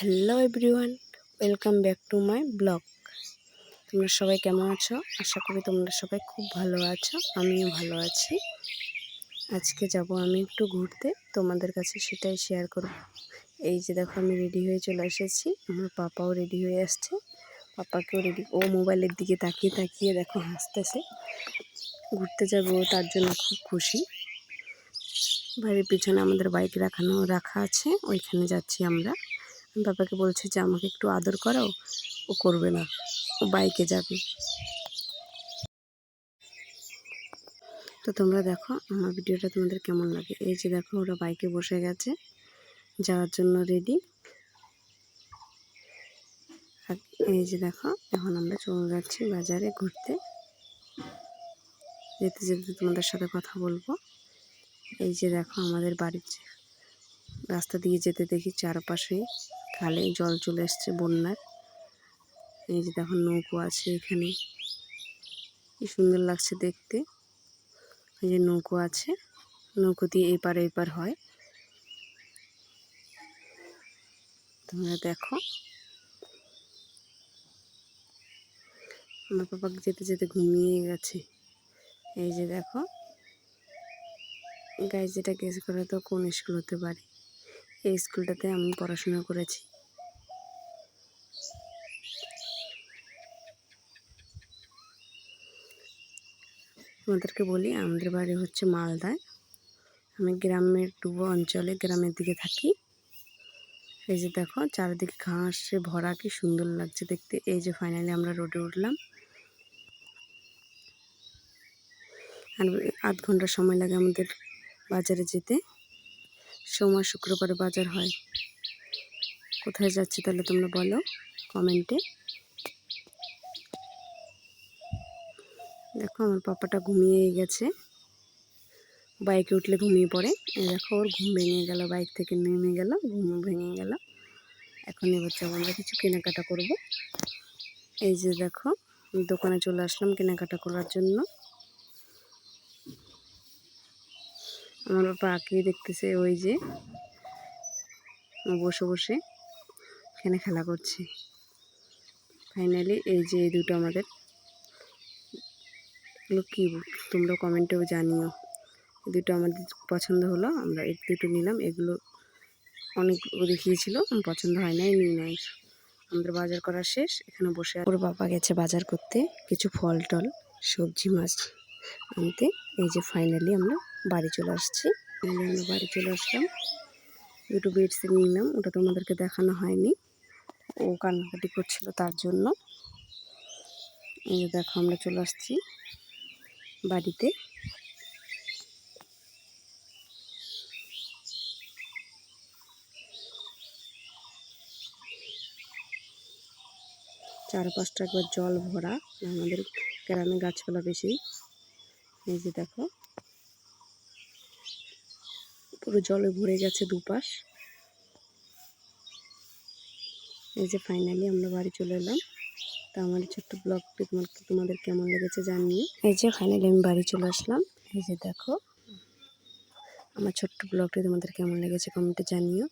Hello everyone, welcome back to my blog. তোমরা সবাই কেমন আছো? আশা করি তোমরা সবাই খুব ভালো আছো, আমিও ভালো আছি। আজকে যাব আমি একটু ঘুরতে, তোমাদের কাছে সেটাই শেয়ার করব। এই যে দেখো, আমি রেডি হয়ে চলে এসেছি, আমার পাপাও রেডি হয়ে আসছে। পাপাকেও রেডি, ও মোবাইলের দিকে তাকিয়ে তাকিয়ে দেখো হাসতেছে। ঘুরতে যাবো তার জন্য খুব খুশি। বাড়ির পিছনে আমাদের বাইক রাখা আছে, ওইখানে যাচ্ছি আমরা। বাবাকে বলছে যে আমাকে একটু আদর করো, ও করবে না, ও বাইকে যাবে। তো তোমরা দেখো আমার ভিডিওটা তোমাদের কেমন লাগে। এই যে দেখো, ওরা বাইকে বসে গেছে, যাওয়ার জন্য রেডি। আর এই যে দেখো, এখন আমরা চলে যাচ্ছি বাজারে ঘুরতে। যেতে যেতে তোমাদের সাথে কথা বলবো। এই যে দেখো, আমাদের বাড়ির রাস্তা দিয়ে যেতে দেখি চারপাশে খালে জল চলে এসছে বন্যার। এই যে দেখো, নৌকো আছে এখানে, কি সুন্দর লাগছে দেখতে। এই যে নৌকো আছে, নৌকো দিয়ে এপার এপার হয়। তোমরা দেখো, আমার পাপাকে যেতে যেতে ঘুমিয়ে গেছে। এই যে দেখো গাইজ, যেটা গেস করে তো কোন স্কুল হতে পারে। এই স্কুলটাতে আমি পড়াশোনা করেছি। তোমাদেরকে বলি, আমাদের বাড়ি হচ্ছে মালদায়। আমি গ্রামের ডুবো অঞ্চলে, গ্রামের দিকে থাকি। এই যে দেখো, চারিদিকে ঘাসে ভরা, কি সুন্দর লাগছে দেখতে। এই যে ফাইনালি আমরা রোডে উঠলাম। আর 8 ঘন্টা সময় লাগে আমাদের বাজারে যেতে। সোমবার শুক্রবারে বাজার হয়। কোথায় যাচ্ছি তাহলে তোমরা বলো কমেন্টে। দেখো, আমার পাপাটা ঘুমিয়ে গেছে, বাইকে উঠলে ঘুমিয়ে পড়ে। এই দেখো, ওর ঘুম ভেঙে গেল, বাইক থেকে নেমে গেল, ঘুম ভেঙে গেল। এখন এবার যাবো আমরা কিছু কেনাকাটা করব। এই যে দেখো, দোকানে চলে আসলাম কেনাকাটা করার জন্য। আমার বাবা আঁকিয়ে দেখতেছে, ওই যে বসে বসে এখানে খেলা করছে। ফাইনালি এই যে এই দুটো আমাদের, এগুলো কী তোমরা কমেন্টেও জানিও। এই দুটো আমাদের পছন্দ হলো, আমরা এই দুটো নিলাম। এগুলো অনেক দেখিয়েছিল, পছন্দ হয় নাই, নিই নাই। আমাদের বাজার করা শেষ, এখানে বসে ওর বাবা গেছে বাজার করতে, কিছু ফল টল সবজি মাছ আনতে। এই যে ফাইনালি আমরা বাড়ি চলে আসছি। আমরা বাড়ি চলে আসলাম, দুটো বেডশিট নিলাম, ওটা তোমাদেরকে দেখানো হয়নি, ও কান্নাকাটি করছিল তার জন্য। এই যে দেখো, আমরা চলে আসছি বাড়িতে। চারপাশটা একবার জল ভরা, আমাদের গ্রামে গাছপালা বেশি। এই যে দেখো, পুরো জলে ভরে গেছে দুপাশ। এই যে ফাইনালি আমরা বাড়ি চলে এলাম। তা আমার ছোট্ট ব্লগটি তোমাদের কেমন লেগেছে জানিও। এই যে ফাইনালি আমি বাড়ি চলে আসলাম। এই যে দেখো, আমার ছোট্ট ব্লগটি তোমাদের কেমন লেগেছে কমেন্টে জানিও।